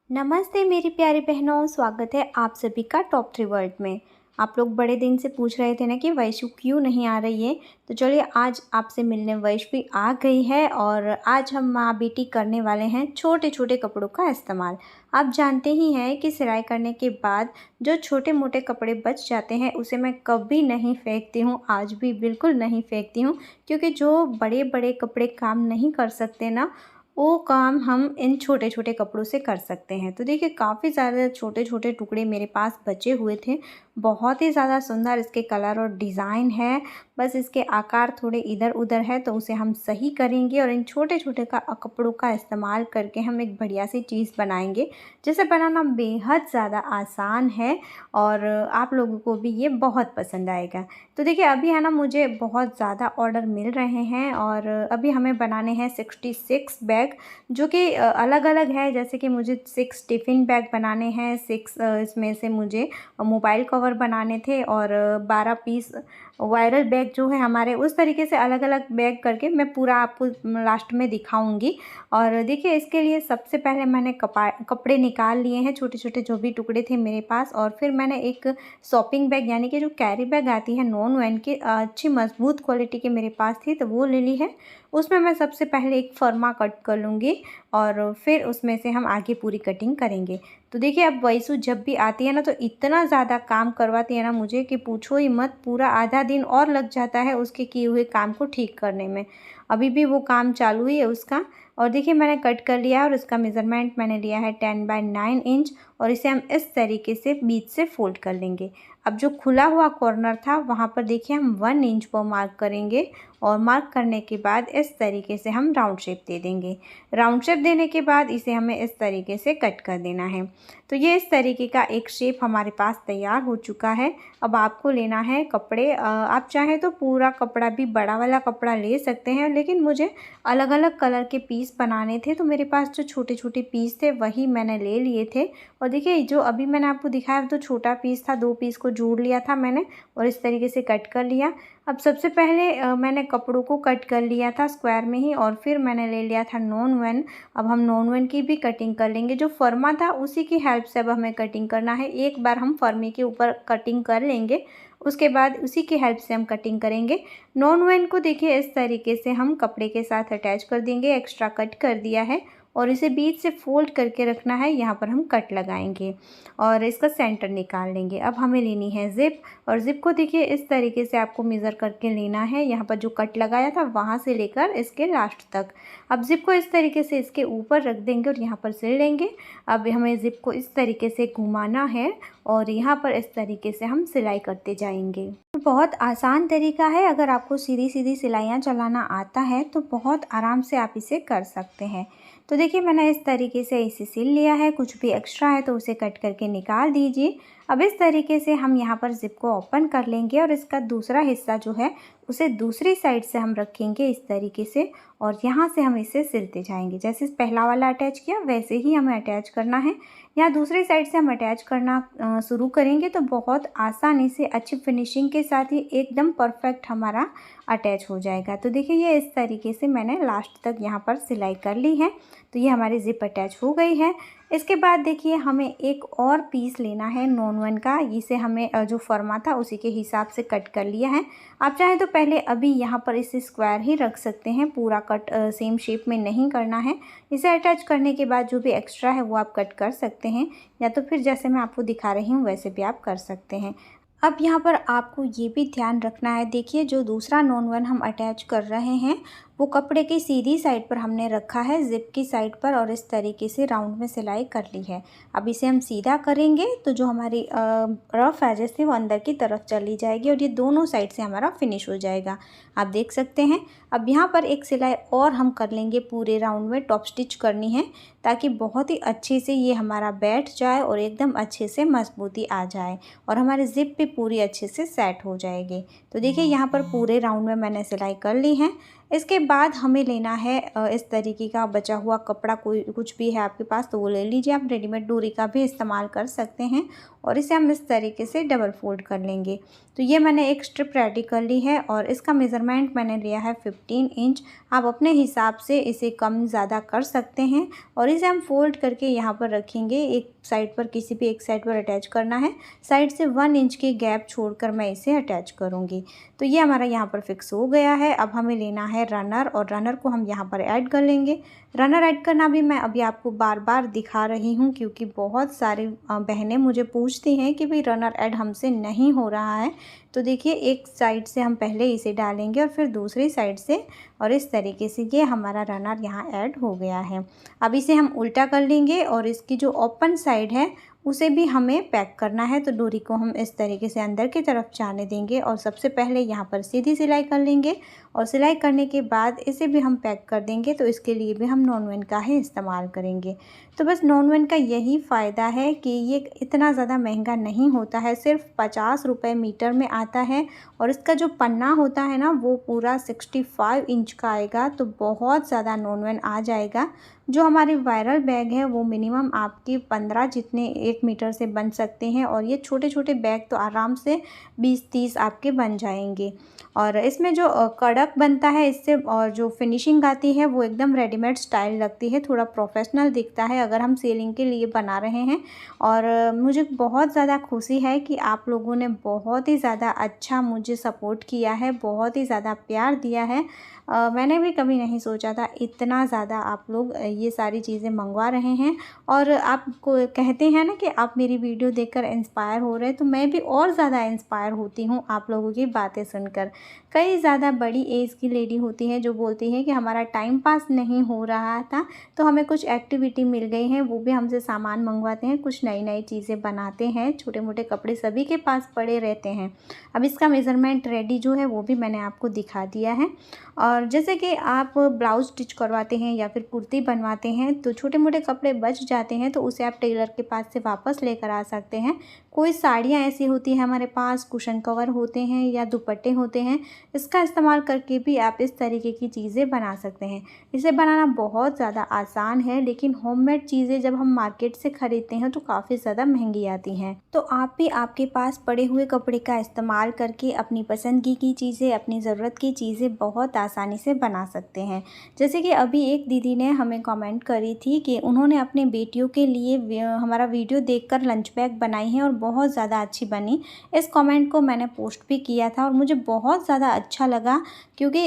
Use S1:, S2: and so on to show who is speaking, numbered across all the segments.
S1: नमस्ते मेरी प्यारी बहनों, स्वागत है आप सभी का टॉप 3 वर्ल्ड में। आप लोग बड़े दिन से पूछ रहे थे ना कि वैशु क्यों नहीं आ रही है, तो चलिए आज आपसे मिलने वैशु भी आ गई है। और आज हम माँ बेटी करने वाले हैं छोटे छोटे कपड़ों का इस्तेमाल। आप जानते ही हैं कि सिलाई करने के बाद जो छोटे मोटे कपड़े बच जाते हैं उसे मैं कभी नहीं फेंकती हूँ, आज भी बिल्कुल नहीं फेंकती हूँ, क्योंकि जो बड़े बड़े कपड़े काम नहीं कर सकते ना, वो काम हम इन छोटे छोटे कपड़ों से कर सकते हैं। तो देखिए काफ़ी ज़्यादा छोटे छोटे टुकड़े मेरे पास बचे हुए थे। बहुत ही ज़्यादा सुंदर इसके कलर और डिज़ाइन है, बस इसके आकार थोड़े इधर उधर है, तो उसे हम सही करेंगे और इन छोटे छोटे कपड़ों का इस्तेमाल करके हम एक बढ़िया सी चीज़ बनाएंगे, जिसे बनाना बेहद ज़्यादा आसान है और आप लोगों को भी ये बहुत पसंद आएगा। तो देखिए अभी है ना, मुझे बहुत ज़्यादा ऑर्डर मिल रहे हैं और अभी हमें बनाने हैं 66 बैग, जो कि अलग अलग है। जैसे कि मुझे 6 टिफ़िन बैग बनाने हैं, 6 इसमें से मुझे मोबाइल कवर बनाने थे और 12 पीस वायरल बैग जो है हमारे, उस तरीके से अलग अलग बैग करके मैं पूरा आपको लास्ट में दिखाऊंगी। और देखिए इसके लिए सबसे पहले मैंने कपड़े निकाल लिए हैं, छोटे छोटे जो भी टुकड़े थे मेरे पास, और फिर मैंने एक शॉपिंग बैग यानी कि जो कैरी बैग आती है नॉन वैन की, अच्छी मजबूत क्वालिटी की मेरे पास थी, तो वो ले ली है। उसमें मैं सबसे पहले एक फर्मा कट कर लूँगी और फिर उसमें से हम आगे पूरी कटिंग करेंगे। तो देखिए अब वैसु जब भी आती है ना, तो इतना ज़्यादा काम करवाती है ना मुझे कि पूछो ही मत, पूरा आधा दिन और लग जाता है उसके किए हुए काम को ठीक करने में। अभी भी वो काम चालू ही है उसका। और देखिए मैंने कट कर लिया और उसका मेज़रमेंट मैंने लिया है 10/9 इंच, और इसे हम इस तरीके से बीच से फोल्ड कर लेंगे। अब जो खुला हुआ कॉर्नर था वहाँ पर देखिए हम 1 इंच पर मार्क करेंगे, और मार्क करने के बाद इस तरीके से हम राउंड शेप दे देंगे। राउंड शेप देने के बाद इसे हमें इस तरीके से कट कर देना है। तो ये इस तरीके का एक शेप हमारे पास तैयार हो चुका है। अब आपको लेना है कपड़े, आप चाहें तो पूरा कपड़ा भी, बड़ा वाला कपड़ा ले सकते हैं, लेकिन मुझे अलग अलग कलर के पीस बनाने थे, तो मेरे पास जो छोटे छोटे पीस थे वही मैंने ले लिए थे। और देखिए जो अभी मैंने आपको दिखाया तो छोटा पीस था, 2 पीस को जोड़ लिया था मैंने और इस तरीके से कट कर लिया। अब सबसे पहले मैंने कपड़ों को कट कर लिया था स्क्वायर में ही, और फिर मैंने ले लिया था नॉन वन। अब हम नॉन वन की भी कटिंग कर लेंगे। जो फर्मा था उसी की हेल्प से अब हमें कटिंग करना है। एक बार हम फर्मे के ऊपर कटिंग कर लेंगे, उसके बाद उसी की हेल्प से हम कटिंग करेंगे। नॉन वन को देखिए इस तरीके से हम कपड़े के साथ अटैच कर देंगे, एक्स्ट्रा कट कर दिया है, और इसे बीच से फोल्ड करके रखना है। यहाँ पर हम कट लगाएंगे और इसका सेंटर निकाल लेंगे। अब हमें लेनी है ज़िप, और ज़िप को देखिए इस तरीके से आपको मेज़र करके लेना है। यहाँ पर जो कट लगाया था वहाँ से लेकर इसके लास्ट तक। अब ज़िप को इस तरीके से इसके ऊपर रख देंगे और यहाँ पर सिल लेंगे। अब हमें ज़िप को इस तरीके से घुमाना है और यहाँ पर इस तरीके से हम सिलाई करते जाएंगे। बहुत आसान तरीका है, अगर आपको सीधी सीधी सिलाइयाँ चलाना आता है तो बहुत आराम से आप इसे कर सकते हैं। तो देखिए मैंने इस तरीके से इसे सिल लिया है। कुछ भी एक्स्ट्रा है तो उसे कट करके निकाल दीजिए। अब इस तरीके से हम यहाँ पर ज़िप को ओपन कर लेंगे और इसका दूसरा हिस्सा जो है उसे दूसरी साइड से हम रखेंगे इस तरीके से, और यहाँ से हम इसे सिलते जाएंगे। जैसे पहला वाला अटैच किया वैसे ही हमें अटैच करना है। यहाँ दूसरी साइड से हम अटैच करना शुरू करेंगे तो बहुत आसानी से, अच्छी फिनिशिंग के साथ ही एकदम परफेक्ट हमारा अटैच हो जाएगा। तो देखिए ये इस तरीके से मैंने लास्ट तक यहाँ पर सिलाई कर ली है। तो ये हमारी ज़िप अटैच हो गई है। इसके बाद देखिए हमें एक और पीस लेना है नॉन वन का। इसे हमें जो फर्मा था उसी के हिसाब से कट कर लिया है। आप चाहें तो पहले अभी यहाँ पर इसे स्क्वायर ही रख सकते हैं, पूरा कट सेम शेप में नहीं करना है। इसे अटैच करने के बाद जो भी एक्स्ट्रा है वो आप कट कर सकते हैं, या तो फिर जैसे मैं आपको दिखा रही हूँ वैसे भी आप कर सकते हैं। अब यहाँ पर आपको ये भी ध्यान रखना है, देखिए जो दूसरा नॉन वन हम अटैच कर रहे हैं वो कपड़े की सीधी साइड पर हमने रखा है, ज़िप की साइड पर, और इस तरीके से राउंड में सिलाई कर ली है। अब इसे हम सीधा करेंगे तो जो हमारी रफ एजेस थी वो अंदर की तरफ चली जाएगी और ये दोनों साइड से हमारा फिनिश हो जाएगा। आप देख सकते हैं। अब यहाँ पर एक सिलाई और हम कर लेंगे, पूरे राउंड में टॉप स्टिच करनी है ताकि बहुत ही अच्छे से ये हमारा बैठ जाए और एकदम अच्छे से मजबूती आ जाए और हमारी ज़िप भी पूरी अच्छे से सेट हो जाएगी। तो देखिए यहाँ पर पूरे राउंड में मैंने सिलाई कर ली है। इसके बाद हमें लेना है इस तरीके का बचा हुआ कपड़ा, कोई कुछ भी है आपके पास तो वो ले लीजिए। आप रेडीमेड डोरी का भी इस्तेमाल कर सकते हैं और इसे हम इस तरीके से डबल फोल्ड कर लेंगे। तो ये मैंने एक स्ट्रिप रेडी कर ली है और इसका मेज़रमेंट मैंने लिया है 15 इंच। आप अपने हिसाब से इसे कम ज़्यादा कर सकते हैं और इसे हम फोल्ड करके यहाँ पर रखेंगे। एक साइड पर, किसी भी एक साइड पर अटैच करना है। साइड से 1 इंच की गैप छोड़कर मैं इसे अटैच करूँगी। तो ये हमारा यहाँ पर फिक्स हो गया है। अब हमें लेना है रनर और रनर को हम यहाँ पर ऐड कर लेंगे। रनर ऐड करना भी मैं अभी आपको बार बार दिखा रही हूँ क्योंकि बहुत सारी बहनें मुझे पूछती हैं कि भाई रनर ऐड हमसे नहीं हो रहा है। तो देखिए, एक साइड से हम पहले इसे डालेंगे और फिर दूसरी साइड से, और इस तरीके से ये हमारा रनर यहाँ ऐड हो गया है। अब इसे हम उल्टा कर लेंगे और इसकी जो ओपन साइड है उसे भी हमें पैक करना है। तो डोरी को हम इस तरीके से अंदर की तरफ जाने देंगे और सबसे पहले यहाँ पर सीधी सिलाई कर लेंगे और सिलाई करने के बाद इसे भी हम पैक कर देंगे। तो इसके लिए भी हम नॉन वन का ही इस्तेमाल करेंगे। तो बस नॉन वन का यही फ़ायदा है कि ये इतना ज़्यादा महंगा नहीं होता है, सिर्फ 50 रुपये मीटर में आता है और इसका जो पन्ना होता है ना वो पूरा 65 इंच का आएगा। तो बहुत ज़्यादा नॉन वन आ जाएगा। जो हमारे वायरल बैग है वो मिनिमम आपके 15 जितने 1 मीटर से बन सकते हैं और ये छोटे छोटे बैग तो आराम से 20-30 आपके बन जाएंगे। और इसमें जो कड़क बनता है इससे, और जो फिनिशिंग आती है वो एकदम रेडीमेड स्टाइल लगती है, थोड़ा प्रोफेशनल दिखता है अगर हम सेलिंग के लिए बना रहे हैं। और मुझे बहुत ज़्यादा खुशी है कि आप लोगों ने बहुत ही ज़्यादा अच्छा मुझे सपोर्ट किया है, बहुत ही ज़्यादा प्यार दिया है। मैंने भी कभी नहीं सोचा था इतना ज़्यादा आप लोग ये सारी चीज़ें मंगवा रहे हैं। और आपको कहते हैं ना कि आप मेरी वीडियो देखकर इंस्पायर हो रहे हैं, तो मैं भी और ज़्यादा इंस्पायर होती हूँ आप लोगों की बातें सुनकर। कई ज़्यादा बड़ी एज की लेडी होती हैं जो बोलती हैं कि हमारा टाइम पास नहीं हो रहा था तो हमें कुछ एक्टिविटी मिल गई है, वो भी हमसे सामान मंगवाते हैं, कुछ नई नई चीज़ें बनाते हैं। छोटे मोटे कपड़े सभी के पास पड़े रहते हैं। अब इसका मेज़रमेंट रेडी जो है वो भी मैंने आपको दिखा दिया है। और जैसे कि आप ब्लाउज़ स्टिच करवाते हैं या फिर कुर्ती बनवाते हैं तो छोटे मोटे कपड़े बच जाते हैं तो उसे आप टेलर के पास से वापस लेकर आ सकते हैं। कोई साड़ियाँ ऐसी होती हैं हमारे पास, कुशन कवर होते हैं या दुपट्टे होते हैं, इसका इस्तेमाल करके भी आप इस तरीके की चीज़ें बना सकते हैं। इसे बनाना बहुत ज़्यादा आसान है, लेकिन होममेड चीज़ें जब हम मार्केट से ख़रीदते हैं तो काफ़ी ज़्यादा महंगी आती हैं। तो आप भी आपके पास पड़े हुए कपड़े का इस्तेमाल करके अपनी पसंदगी की चीज़ें, अपनी ज़रूरत की चीज़ें बहुत आसानी से बना सकते हैं। जैसे कि अभी एक दीदी ने हमें कमेंट करी थी कि उन्होंने अपने बेटियों के लिए हमारा वीडियो देखकर लंच बैग बनाई है और बहुत ज़्यादा अच्छी बनी। इस कमेंट को मैंने पोस्ट भी किया था और मुझे बहुत ज़्यादा अच्छा लगा क्योंकि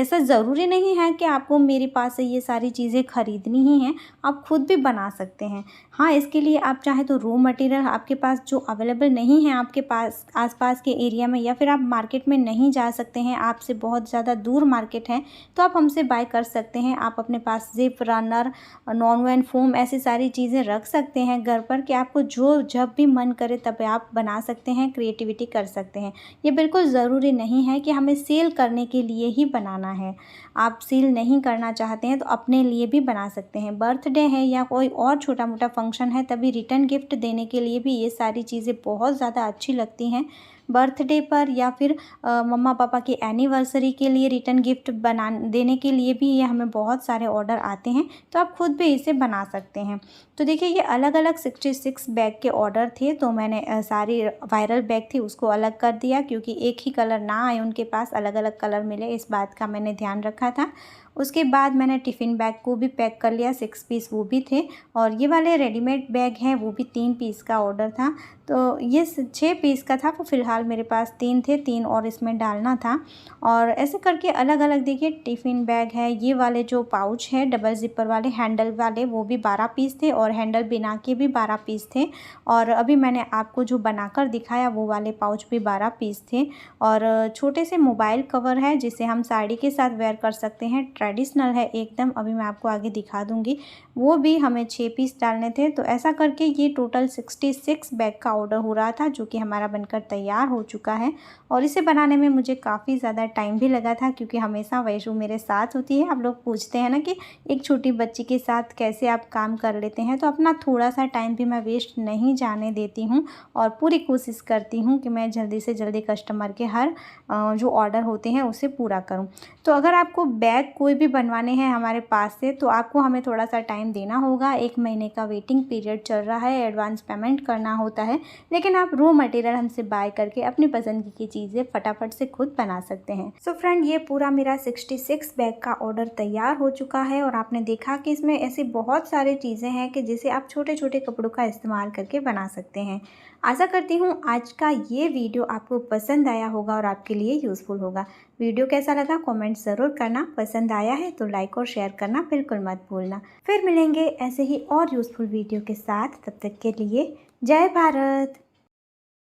S1: ऐसा ज़रूरी नहीं है कि आपको मेरे पास से ये सारी चीज़ें ख़रीदनी ही हैं, आप खुद भी बना सकते हैं। हाँ, इसके लिए आप चाहें तो रॉ मटेरियल आपके पास जो अवेलेबल नहीं है आपके पास आसपास के एरिया में, या फिर आप मार्केट में नहीं जा सकते हैं, आपसे बहुत ज़्यादा दूर मार्केट है, तो आप हमसे बाय कर सकते हैं। आप अपने पास zip, runner, non woven foam ऐसी सारी चीज़ें रख सकते हैं घर पर कि आपको जो जब भी मन करे तब आप बना सकते हैं, क्रिएटिविटी कर सकते हैं। ये बिल्कुल ज़रूरी नहीं है कि हमें सेल करने के लिए ही बनाना है। आप सेल नहीं करना चाहते हैं तो अपने लिए भी बना सकते हैं। बर्थडे है या कोई और छोटा मोटा फंक्शन है तभी रिटर्न गिफ्ट देने के लिए भी ये सारी चीज़ें बहुत ज़्यादा अच्छी लगती हैं। बर्थडे पर या फिर मम्मा पापा की एनिवर्सरी के लिए रिटर्न गिफ्ट देने के लिए भी ये हमें बहुत सारे ऑर्डर आते हैं, तो आप खुद भी इसे बना सकते हैं। तो देखिए, ये अलग अलग 66 बैग के ऑर्डर थे, तो मैंने सारी वायरल बैग थी उसको अलग कर दिया क्योंकि एक ही कलर ना आए, उनके पास अलग अलग कलर मिले, इस बात का मैंने ध्यान रखा था। उसके बाद मैंने टिफ़िन बैग को भी पैक कर लिया, 6 पीस वो भी थे, और ये वाले रेडीमेड बैग हैं वो भी 3 पीस का ऑर्डर था, तो ये 6 पीस का था। वो फ़िलहाल मेरे पास 3 थे, 3 और इसमें डालना था। और ऐसे करके अलग अलग देखिए टिफ़िन बैग है, ये वाले जो पाउच है डबल ज़िपर वाले हैंडल वाले वो भी 12 पीस थे और हैंडल बिना के भी 12 पीस थे। और अभी मैंने आपको जो बनाकर दिखाया वो वाले पाउच भी 12 पीस थे। और छोटे से मोबाइल कवर है जिसे हम साड़ी के साथ वेयर कर सकते हैं, ट्रेडिशनल है एकदम, अभी मैं आपको आगे दिखा दूँगी, वो भी हमें 6 पीस डालने थे। तो ऐसा करके ये टोटल 66 बैग का ऑर्डर हो रहा था जो कि हमारा बनकर तैयार हो चुका है और इसे बनाने में मुझे काफ़ी ज़्यादा टाइम भी लगा था, क्योंकि हमेशा वैशु मेरे साथ होती है। आप लोग पूछते हैं ना कि एक छोटी बच्ची के साथ कैसे आप काम कर लेते हैं, तो अपना थोड़ा सा टाइम भी मैं वेस्ट नहीं जाने देती हूँ और पूरी कोशिश करती हूँ कि मैं जल्दी से जल्दी कस्टमर के हर जो ऑर्डर होते हैं उसे पूरा करूँ। तो अगर आपको बैग कोई भी बनवाने हैं हमारे पास से, तो आपको हमें थोड़ा सा टाइम देना होगा। 1 महीने का वेटिंग पीरियड चल रहा है, एडवांस पेमेंट करना होता है, लेकिन आप रॉ मटेरियल हमसे बाय करके अपनी पसंद की चीज़ें फटाफट से खुद बना सकते हैं। सो फ्रेंड, ये पूरा मेरा 66 बैग का ऑर्डर तैयार हो चुका है और आपने देखा कि इसमें ऐसी बहुत सारी चीज़ें हैं कि जिसे आप छोटे छोटे कपड़ों का इस्तेमाल करके बना सकते हैं। आशा करती हूँ आज का ये वीडियो आपको पसंद आया होगा और आपके लिए यूज़फुल होगा। वीडियो कैसा लगा कमेंट ज़रूर करना, पसंद आया है तो लाइक और शेयर करना बिल्कुल मत भूलना। फिर मिलेंगे ऐसे ही और यूज़फुल वीडियो के साथ, तब तक के लिए जय भारत।